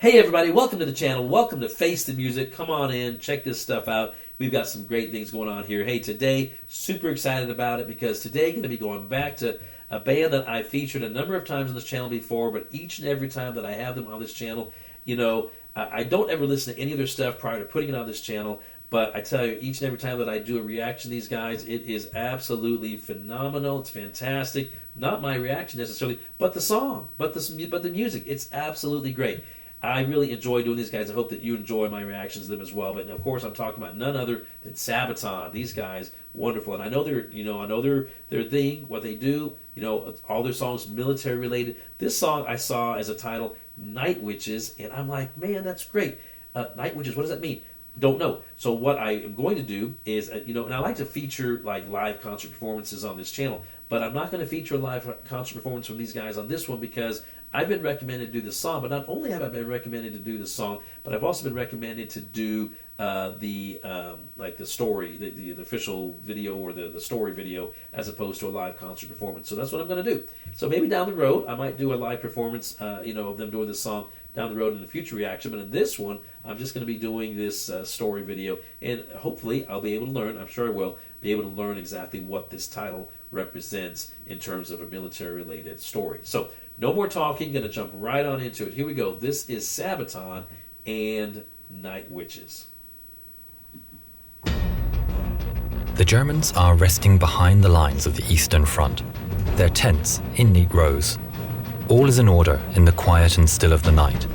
Hey everybody, welcome to the channel. Welcome to Face the Music. Come on in, check this stuff out. We've got some great things going on here. Hey, today, super excited about it because today going to be going back to a band that I featured a number of times on this channel before, but each and every time that I have them on this channel, I don't ever listen to any of their stuff prior to putting it on this channel, but I tell you, each and every time that I do a reaction to these guys, it is absolutely phenomenal. It's fantastic. Not my reaction necessarily, but the song, but the music. It's absolutely great. I really enjoy doing these guys. I hope that you enjoy my reactions to them as well. But of course, I'm talking about none other than Sabaton. These guys, wonderful, and I know their thing, what they do. All their songs military related. This song I saw as a title, Night Witches, and I'm like, man, that's great. Night Witches, what does that mean? Don't know. So what I am going to do is, and I like to feature like live concert performances on this channel, but I'm not going to feature a live concert performance from these guys on this one because I've been recommended to do the song, but not only have I been recommended to do the song, but I've also been recommended to do the story, the official video or the story video, as opposed to a live concert performance. So that's what I'm going to do. So maybe down the road, I might do a live performance, of them doing this song down the road in the future reaction. But in this one, I'm just going to be doing this story video, and hopefully I'll be able to learn. I'm sure I will be able to learn exactly what this title represents in terms of a military-related story. So no more talking, going to jump right on into it. Here we go. This is Sabaton and Night Witches. The Germans are resting behind the lines of the Eastern Front, their tents in neat rows. All is in order in the quiet and still of the night.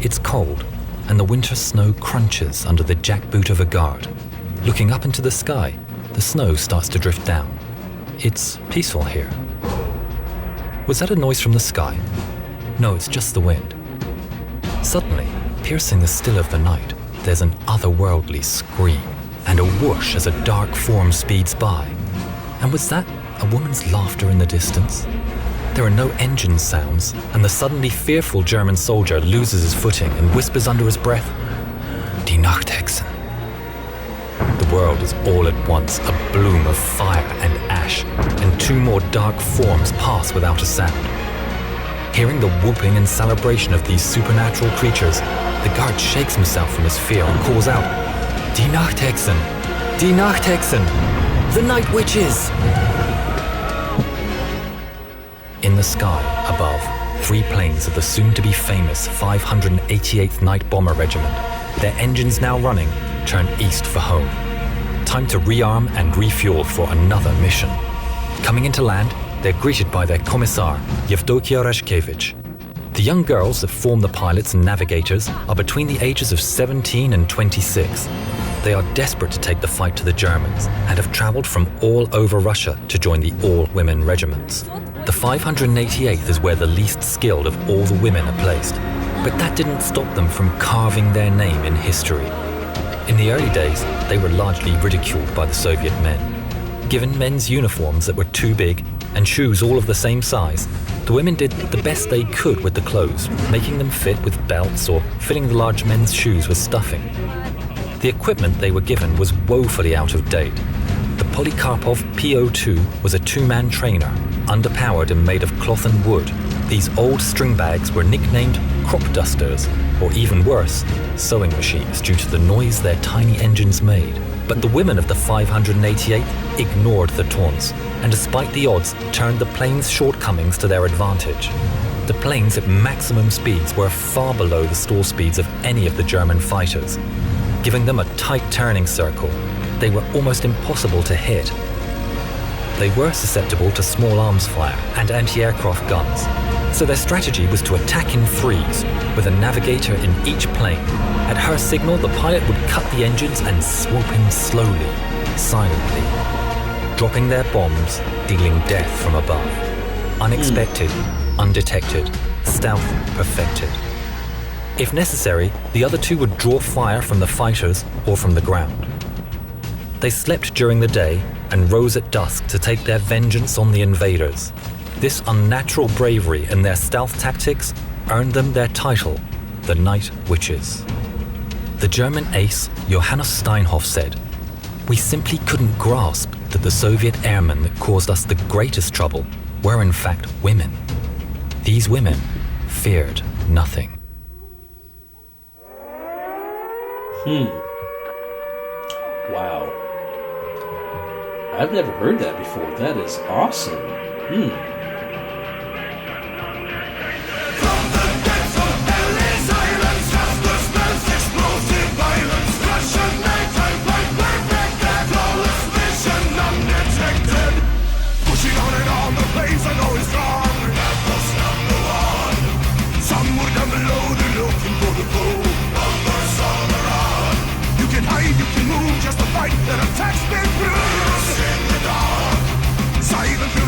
It's cold, and the winter snow crunches under the jackboot of a guard. Looking up into the sky, the snow starts to drift down. It's peaceful here. Was that a noise from the sky? No, it's just the wind. Suddenly, piercing the still of the night, there's an otherworldly scream and a whoosh as a dark form speeds by. And was that a woman's laughter in the distance? There are no engine sounds, and the suddenly fearful German soldier loses his footing and whispers under his breath, Die Nachthexen. The world is all at once a bloom of fire and ash, and two more dark forms pass without a sound. Hearing the whooping and celebration of these supernatural creatures, the guard shakes himself from his fear and calls out, Die Nachthexen! Die Nachthexen! The Night Witches! In the sky above, 3 planes of the soon-to-be-famous 588th Night Bomber Regiment, their engines now running, turn east for home. Time to rearm and refuel for another mission. Coming into land, they're greeted by their Commissar, Yevdokia Rashkevich. The young girls that form the pilots and navigators are between the ages of 17 and 26. They are desperate to take the fight to the Germans and have traveled from all over Russia to join the all-women regiments. The 588th is where the least skilled of all the women are placed, but that didn't stop them from carving their name in history. In the early days, they were largely ridiculed by the Soviet men. Given men's uniforms that were too big and shoes all of the same size, the women did the best they could with the clothes, making them fit with belts or filling the large men's shoes with stuffing. The equipment they were given was woefully out of date. The Polikarpov PO2 was a 2-man trainer, underpowered and made of cloth and wood. These old string bags were nicknamed crop dusters, or even worse, sewing machines due to the noise their tiny engines made. But the women of the 588 ignored the taunts, and despite the odds, turned the plane's shortcomings to their advantage. The planes at maximum speeds were far below the stall speeds of any of the German fighters. Giving them a tight turning circle, they were almost impossible to hit. They were susceptible to small arms fire and anti-aircraft guns, so their strategy was to attack in threes, with a navigator in each plane. At her signal, the pilot would cut the engines and swoop in slowly, silently, dropping their bombs, dealing death from above. Unexpected, undetected, stealth perfected. If necessary, the other 2 would draw fire from the fighters or from the ground. They slept during the day and rose at dusk to take their vengeance on the invaders. This unnatural bravery and their stealth tactics earned them their title, the Night Witches. The German ace Johannes Steinhoff said, "We simply couldn't grasp that the Soviet airmen that caused us the greatest trouble were in fact women. These women feared nothing." Hmm. Wow. I've never heard that before. That is awesome. Hmm.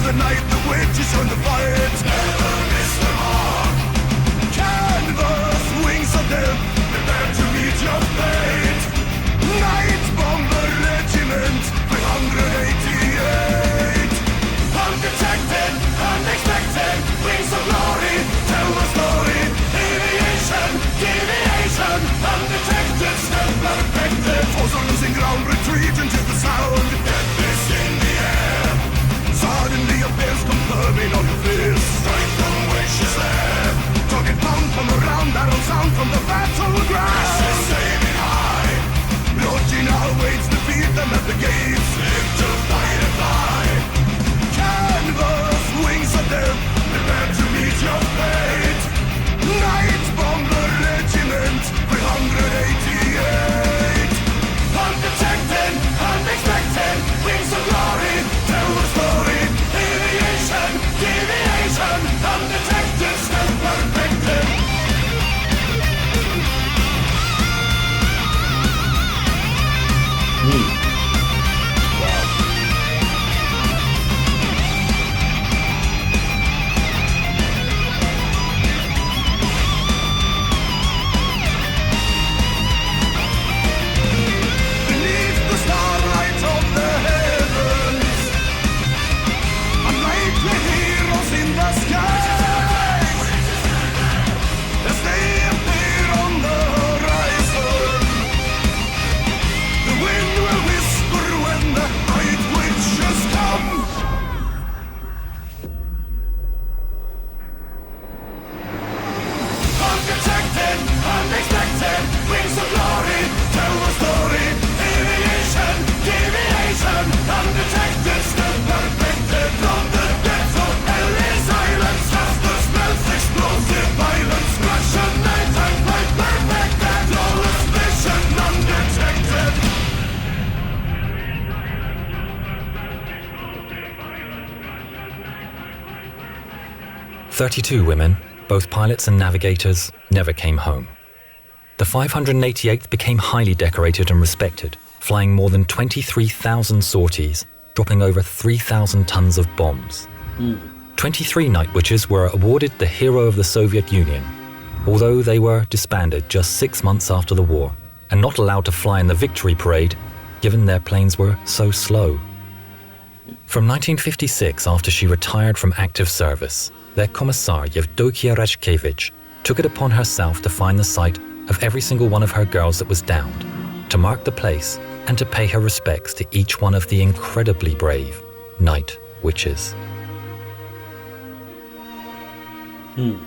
The night, the witches on the fight. Never miss the mark. Canvas, wings of death, prepare to meet your fate. Night Bomber Regiment, 388. Undetected, unexpected, wings of glory, tell the story. Deviation, deviation, undetected, still perfected. Foes are losing ground, retreat into the sound. Get this in the air. Suddenly appears confirming all your fears. Straight from wishes there. Target bound from around, arrow sound from the battleground. Ashes aiming high. Lodging awaits to beat them at the gates. Live to fight and fly. Canvas, wings of death, prepare to meet your fate. Night Bomber Regiment, 388. Undetected, unexpected, wings of glory, tell the story. Deviation, deviation, undetected, still perfected. Beneath the starlight of the heavens, unlikely heroes in the sky, as they appear on the horizon, the wind will whisper when the night witches come. Undetected, unexpected, wings of glory, tell the story. Deviation, deviation, undetected, still perfected. From the depths of Ellie's Island, the spells, explosive violence, Russian nighttime light, perfected. Flawless vision, undetected. 32 women, both pilots and navigators, never came home. The 588th became highly decorated and respected, flying more than 23,000 sorties, dropping over 3,000 tons of bombs. 23 night witches were awarded the Hero of the Soviet Union, although they were disbanded just 6 months after the war and not allowed to fly in the victory parade, given their planes were so slow. From 1956, after she retired from active service, their commissar Yevdokia Rashkevich took it upon herself to find the site of every single one of her girls that was downed, to mark the place and to pay her respects to each one of the incredibly brave night witches. And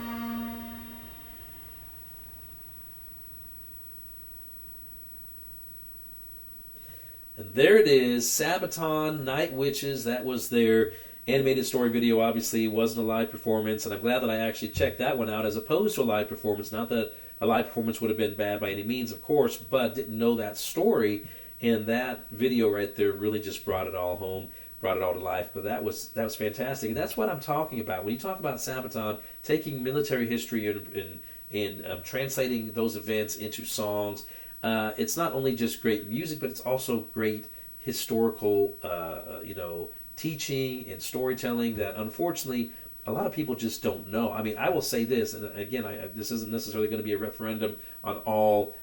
there it is, Sabaton, Night Witches. That was their animated story video. Obviously, it wasn't a live performance, and I'm glad that I actually checked that one out as opposed to a live performance. Not that a live performance would have been bad by any means, of course, but didn't know that story, and that video right there really just brought it all home, brought it all to life. But that was fantastic, and that's what I'm talking about. When you talk about Sabaton, taking military history and translating those events into songs, it's not only just great music, but it's also great historical, teaching and storytelling that unfortunately a lot of people just don't know. I mean, I will say this, and again, this isn't necessarily going to be a referendum on all,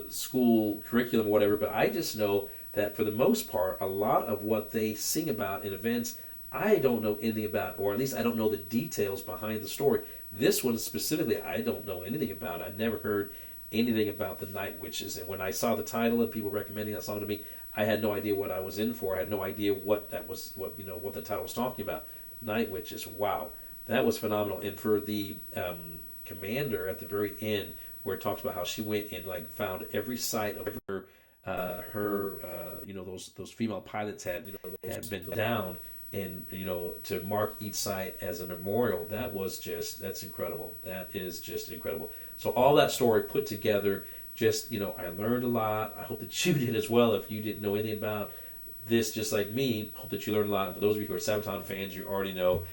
school curriculum or whatever, but I just know that for the most part, a lot of what they sing about in events, I don't know anything about, or at least I don't know the details behind the story. This one specifically, I don't know anything about. I've never heard anything about the Night Witches, and when I saw the title and people recommending that song to me, I had no idea what I was in for. I had no idea what that was, what the title was talking about. Night Witches. Wow, that was phenomenal. And for the commander at the very end, where it talks about how she went and like found every site of her those female pilots had been down, and to mark each site as a memorial. That's incredible. That is just incredible. So all that story put together, I learned a lot. I hope that you did as well. If you didn't know anything about this, just like me, hope that you learned a lot. For those of you who are Sabaton fans, you already know.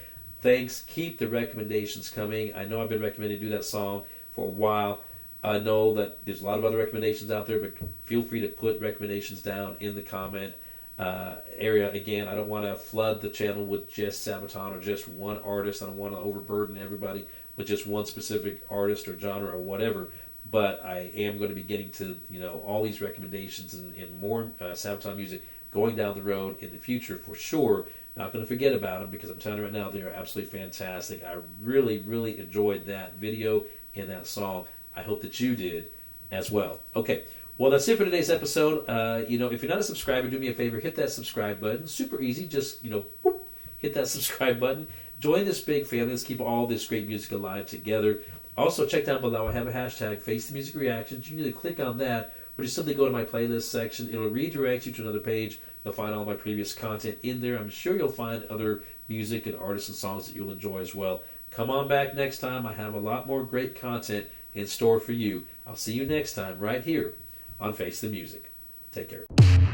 Thanks. Keep the recommendations coming. I know I've been recommending to do that song for a while. I know that there's a lot of other recommendations out there, but feel free to put recommendations down in the comment area. Again, I don't want to flood the channel with just Sabaton or just one artist. I don't want to overburden everybody with just one specific artist or genre or whatever. But I am going to be getting to all these recommendations and more Sabaton music going down the road in the future for sure. Not going to forget about them, because I'm telling you right now, they are absolutely fantastic. I really, really enjoyed that video and that song. I hope that you did as well. Okay, well, that's it for today's episode. If you're not a subscriber, do me a favor, hit that subscribe button. Super easy, just whoop, hit that subscribe button. Join this big family. Let's keep all this great music alive together. Also, check down below. I have a hashtag, Face the Music Reactions. You need to click on that, or just simply go to my playlist section. It'll redirect you to another page. You'll find all my previous content in there. I'm sure you'll find other music and artists and songs that you'll enjoy as well. Come on back next time. I have a lot more great content in store for you. I'll see you next time right here on Face the Music. Take care.